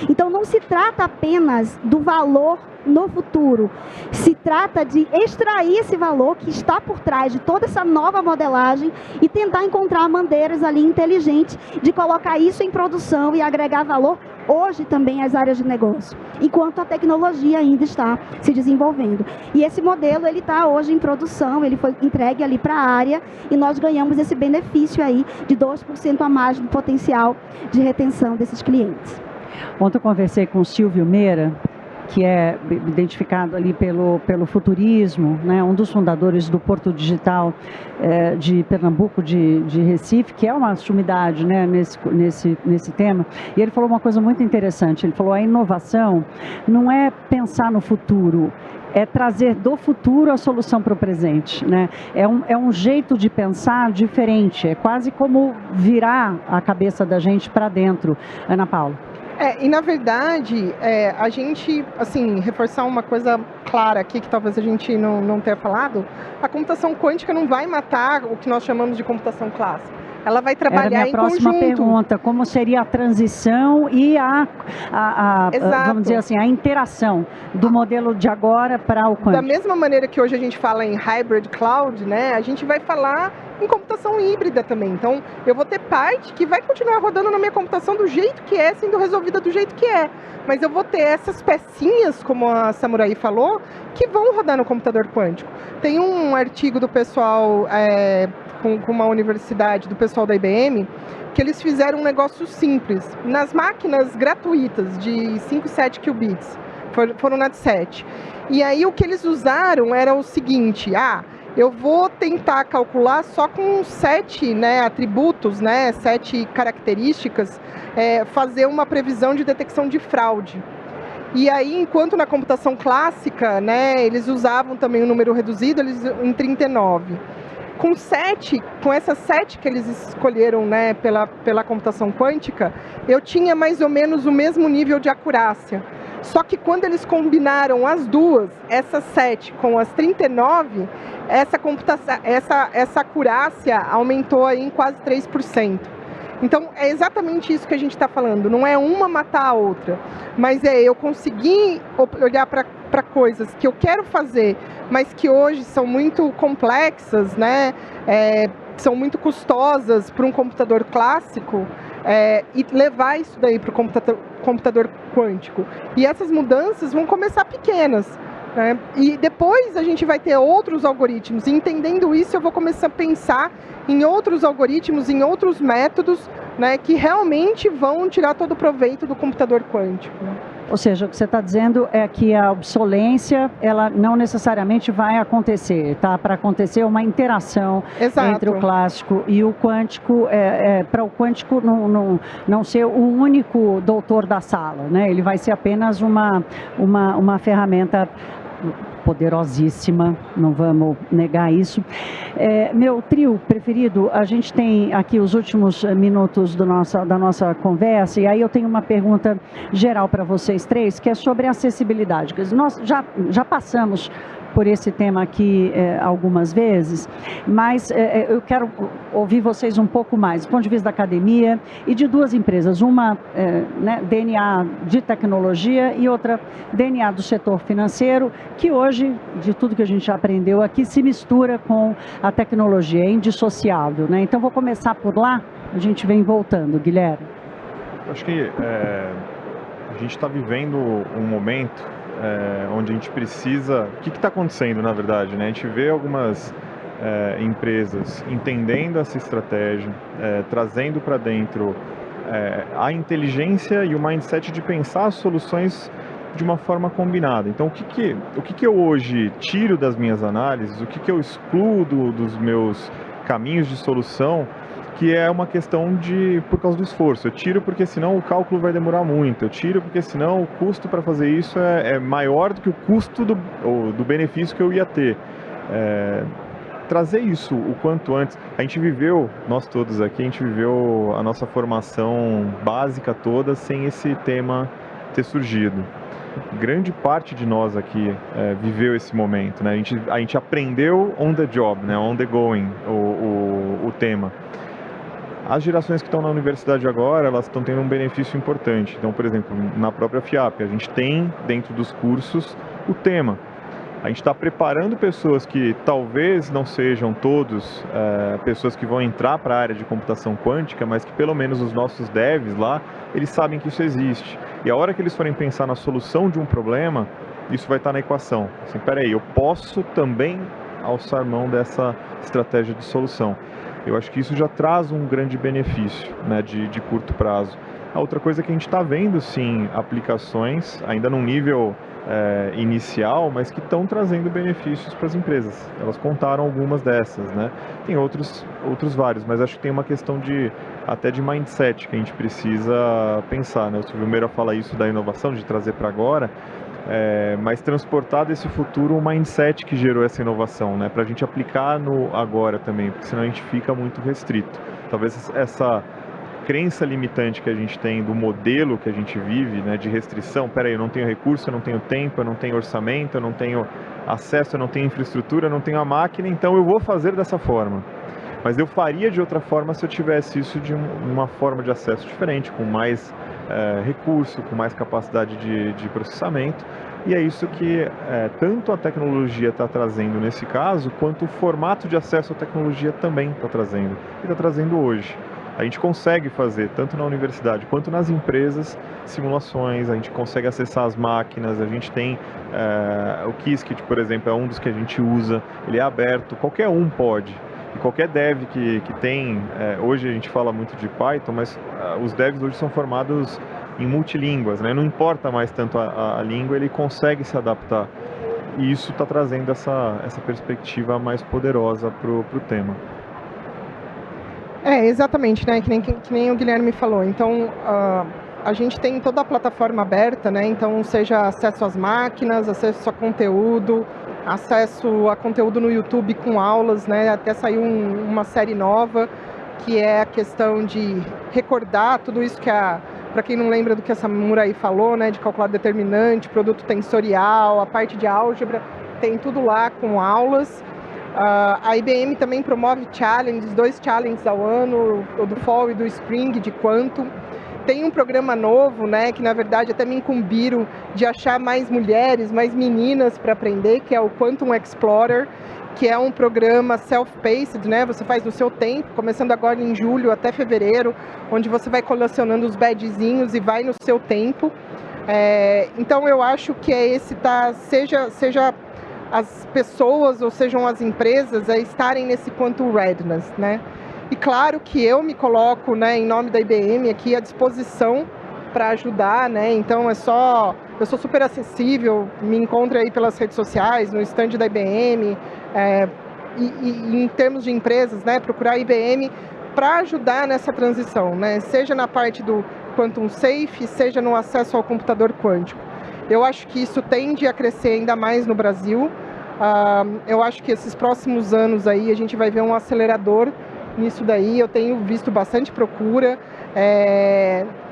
Então não se trata apenas do valor no futuro, se trata de extrair esse valor que está por trás de toda essa nova modelagem e tentar encontrar maneiras ali inteligentes de colocar isso em produção e agregar valor hoje também às áreas de negócio, enquanto a tecnologia ainda está se desenvolvendo. E esse modelo ele está hoje em produção, ele foi entregue ali para a área e nós ganhamos esse benefício aí de 2% a mais do potencial de retenção desses clientes. Ontem eu conversei com o Silvio Meira que é identificado ali pelo futurismo, né? Um dos fundadores do Porto Digital de Pernambuco, de Recife, que é uma sumidade, né, nesse tema. E ele falou uma coisa muito interessante, ele falou: a inovação não é pensar no futuro, é trazer do futuro a solução para o presente, né? É um jeito de pensar diferente, é quase como virar a cabeça da gente para dentro. Ana Paula. E na verdade, a gente, assim, reforçar uma coisa clara aqui, que talvez a gente não tenha falado, a computação quântica não vai matar o que nós chamamos de computação clássica. Ela vai trabalhar em conjunto. Era a minha próxima pergunta, como seria a transição e vamos dizer assim, a interação do modelo de agora para o quântico? Da mesma maneira que hoje a gente fala em hybrid cloud, né, a gente vai falar em computação híbrida também. Então, eu vou ter parte que vai continuar rodando na minha computação do jeito que é, sendo resolvida do jeito que é. Mas eu vou ter essas pecinhas, como a Samurai falou, que vão rodar no computador quântico. Tem um artigo do pessoal com uma universidade, do pessoal da IBM, que eles fizeram um negócio simples. Nas máquinas gratuitas de 5, 7 qubits, foram na de 7. E aí o que eles usaram era o seguinte: eu vou tentar calcular só com 7, né, atributos, né, 7 características, fazer uma previsão de detecção de fraude. E aí, enquanto na computação clássica, né, eles usavam também um número reduzido, eles em 39. Com essas 7 que eles escolheram, né, pela computação quântica, eu tinha mais ou menos o mesmo nível de acurácia. Só que quando eles combinaram as duas, essas 7 com as 39, essa acurácia aumentou aí em quase 3%. Então, é exatamente isso que a gente está falando. Não é uma matar a outra, mas eu conseguir olhar para coisas que eu quero fazer, mas que hoje são muito complexas, né? São muito custosas para um computador clássico, e levar isso daí para o computador quântico. E essas mudanças vão começar pequenas, né? E depois a gente vai ter outros algoritmos. E entendendo isso, eu vou começar a pensar em outros algoritmos, em outros métodos, né, que realmente vão tirar todo o proveito do computador quântico. Ou seja, o que você está dizendo é que a obsolência, ela não necessariamente vai acontecer, tá? Para acontecer uma interação entre o clássico e o quântico, para o quântico não ser o único doutor da sala, né? Ele vai ser apenas uma ferramenta poderosíssima, não vamos negar isso. Meu trio preferido, a gente tem aqui os últimos minutos da nossa conversa, e aí eu tenho uma pergunta geral para vocês três, que é sobre acessibilidade. Nós já passamos por esse tema aqui algumas vezes, mas eu quero ouvir vocês um pouco mais, do ponto de vista da academia e de duas empresas, uma né, DNA de tecnologia e outra DNA do setor financeiro, que hoje, de tudo que a gente já aprendeu aqui, se mistura com a tecnologia, é indissociável, né? Então vou começar por lá, a gente vem voltando. Guilherme. Acho que a gente está vivendo um momento onde a gente precisa... O que está acontecendo, na verdade, né? A gente vê algumas empresas entendendo essa estratégia, trazendo para dentro a inteligência e o mindset de pensar as soluções de uma forma combinada. Então, o que eu hoje tiro das minhas análises, o que eu excluo dos meus caminhos de solução, que é uma questão por causa do esforço. Eu tiro porque senão o cálculo vai demorar muito. Eu tiro porque senão o custo para fazer isso é maior do que o custo do benefício que eu ia ter. Trazer isso o quanto antes. A gente viveu, nós todos aqui, a gente viveu a nossa formação básica toda sem esse tema ter surgido. Grande parte de nós aqui viveu esse momento, né? A gente aprendeu on the job, né? On the going, o tema. As gerações que estão na universidade agora, elas estão tendo um benefício importante. Então, por exemplo, na própria FIAP, a gente tem dentro dos cursos o tema. A gente está preparando pessoas que talvez não sejam todos pessoas que vão entrar para a área de computação quântica, mas que pelo menos os nossos devs lá, eles sabem que isso existe. E a hora que eles forem pensar na solução de um problema, isso vai estar na equação. Assim, peraí, eu posso também alçar mão dessa estratégia de solução. Eu acho que isso já traz um grande benefício, né, de curto prazo. A outra coisa é que a gente está vendo, sim, aplicações, ainda num nível inicial, mas que estão trazendo benefícios para as empresas. Elas contaram algumas dessas, né? Tem outros vários, mas acho que tem uma questão até de mindset que a gente precisa pensar, né? O Silvio Meira fala isso da inovação, de trazer para agora, mas transportar desse futuro o mindset que gerou essa inovação, né? Para a gente aplicar no agora também, porque senão a gente fica muito restrito. Talvez essa crença limitante que a gente tem do modelo que a gente vive, né, de restrição, peraí, eu não tenho recurso, eu não tenho tempo, eu não tenho orçamento, eu não tenho acesso, eu não tenho infraestrutura, eu não tenho a máquina, então eu vou fazer dessa forma. Mas eu faria de outra forma se eu tivesse isso de uma forma de acesso diferente, com mais recurso, com mais capacidade de processamento. E é isso que tanto a tecnologia está trazendo nesse caso, quanto o formato de acesso à tecnologia também está trazendo. E está trazendo hoje. A gente consegue fazer, tanto na universidade quanto nas empresas, simulações, a gente consegue acessar as máquinas, a gente tem o Qiskit, por exemplo, é um dos que a gente usa, ele é aberto, qualquer um pode. E qualquer dev que tem, hoje a gente fala muito de Python, mas os devs hoje são formados em multilínguas, né? Não importa mais tanto a língua, ele consegue se adaptar. E isso está trazendo essa perspectiva mais poderosa para o tema. Exatamente, né? Que nem o Guilherme falou. Então, a gente tem toda a plataforma aberta, né? Então, seja acesso às máquinas, acesso a conteúdo no YouTube com aulas, né? Até saiu uma série nova, que é a questão de recordar tudo isso para quem não lembra do que a Samurai falou, né? De calcular determinante, produto tensorial, a parte de álgebra, tem tudo lá com aulas. A IBM também promove challenges, 2 challenges ao ano, o do Fall e do Spring, de Quantum. Tem um programa novo, né, que na verdade até me incumbiram de achar mais mulheres, mais meninas para aprender, que é o Quantum Explorer, que é um programa self-paced, né, você faz no seu tempo, começando agora em julho até fevereiro, onde você vai colecionando os badgezinhos e vai no seu tempo. Então eu acho que seja as pessoas ou sejam as empresas a estarem nesse Quantum Readiness, né? E claro que eu me coloco, né, em nome da IBM aqui à disposição para ajudar, né? Então eu sou super acessível, me encontre aí pelas redes sociais, no stand da IBM, e em termos de empresas, né, procurar a IBM para ajudar nessa transição, né? Seja na parte do Quantum Safe, seja no acesso ao computador quântico. Eu acho que isso tende a crescer ainda mais no Brasil. Eu acho que esses próximos anos aí a gente vai ver um acelerador nisso daí. Eu tenho visto bastante procura.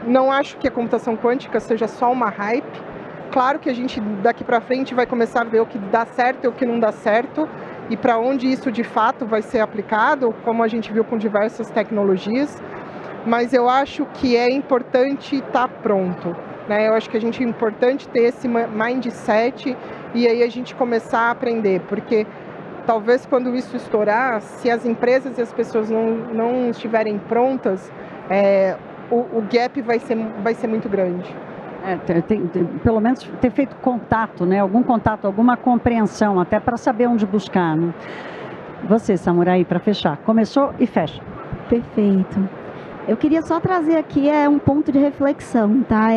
Não acho que a computação quântica seja só uma hype. Claro que a gente daqui para frente vai começar a ver o que dá certo e o que não dá certo e para onde isso de fato vai ser aplicado, como a gente viu com diversas tecnologias. Mas eu acho que é importante estar pronto. Né? Eu acho que é importante ter esse mindset e aí a gente começar a aprender, porque talvez quando isso estourar, se as empresas e as pessoas não estiverem prontas, o gap vai ser muito grande. Pelo menos ter feito contato, né? Algum contato, alguma compreensão, até para saber onde buscar. Né? Você, Samurai, para fechar. Começou e fecha. Perfeito. Eu queria só trazer aqui um ponto de reflexão, tá?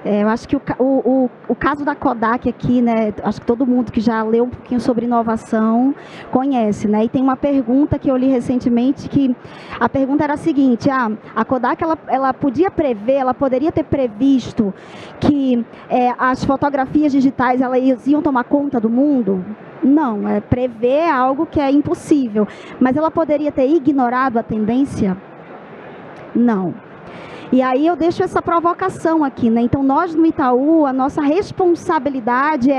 Eu acho que o caso da Kodak aqui, né? Acho que todo mundo que já leu um pouquinho sobre inovação conhece, né? E tem uma pergunta que eu li recentemente que a pergunta era a seguinte: a Kodak ela poderia ter previsto que as fotografias digitais elas iam tomar conta do mundo? Não, prever é algo que é impossível. Mas ela poderia ter ignorado a tendência? Não. E aí eu deixo essa provocação aqui, né? Então nós no Itaú, a nossa responsabilidade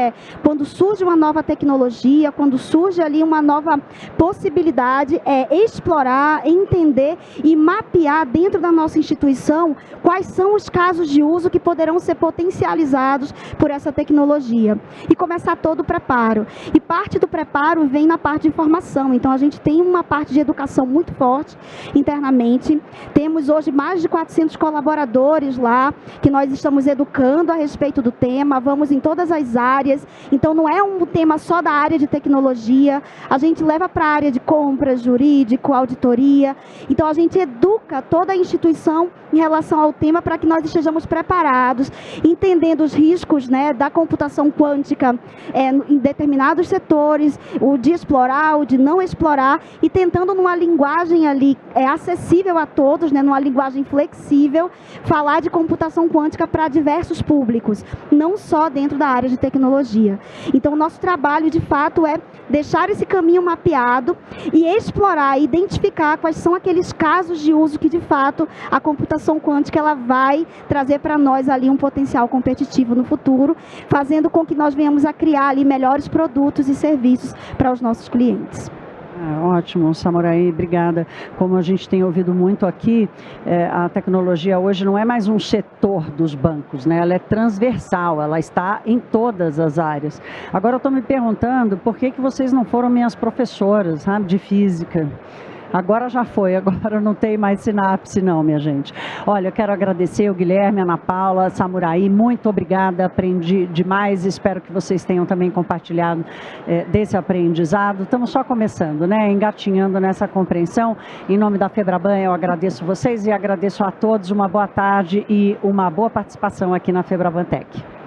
quando surge uma nova tecnologia, quando surge ali uma nova possibilidade, explorar, entender e mapear dentro da nossa instituição quais são os casos de uso que poderão ser potencializados por essa tecnologia. E começar todo o preparo. E parte do preparo vem na parte de informação. Então a gente tem uma parte de educação muito forte internamente. Temos hoje mais de 400 colaboradores lá, que nós estamos educando a respeito do tema, vamos em todas as áreas, então não é um tema só da área de tecnologia, a gente leva para a área de compras, jurídico, auditoria, então a gente educa toda a instituição em relação ao tema para que nós estejamos preparados, entendendo os riscos, né, da computação quântica em determinados setores, o de explorar, o de não explorar, e tentando numa linguagem ali acessível a todos, né, numa linguagem flexível, falar de computação quântica para diversos públicos, não só dentro da área de tecnologia. Então, o nosso trabalho, de fato, é deixar esse caminho mapeado e explorar, identificar quais são aqueles casos de uso que, de fato, a computação quântica ela vai trazer para nós ali um potencial competitivo no futuro, fazendo com que nós venhamos a criar ali melhores produtos e serviços para os nossos clientes. Ótimo, Samurai, obrigada. Como a gente tem ouvido muito aqui, a tecnologia hoje não é mais um setor dos bancos, né? Ela é transversal, ela está em todas as áreas. Agora eu estou me perguntando por que vocês não foram minhas professoras, sabe, de física. Agora já foi, agora não tem mais sinapse não, minha gente. Olha, eu quero agradecer o Guilherme, a Ana Paula, Samurai, muito obrigada, aprendi demais, espero que vocês tenham também compartilhado desse aprendizado. Estamos só começando, né, engatinhando nessa compreensão. Em nome da Febraban, eu agradeço vocês e agradeço a todos, uma boa tarde e uma boa participação aqui na Febraban Tech.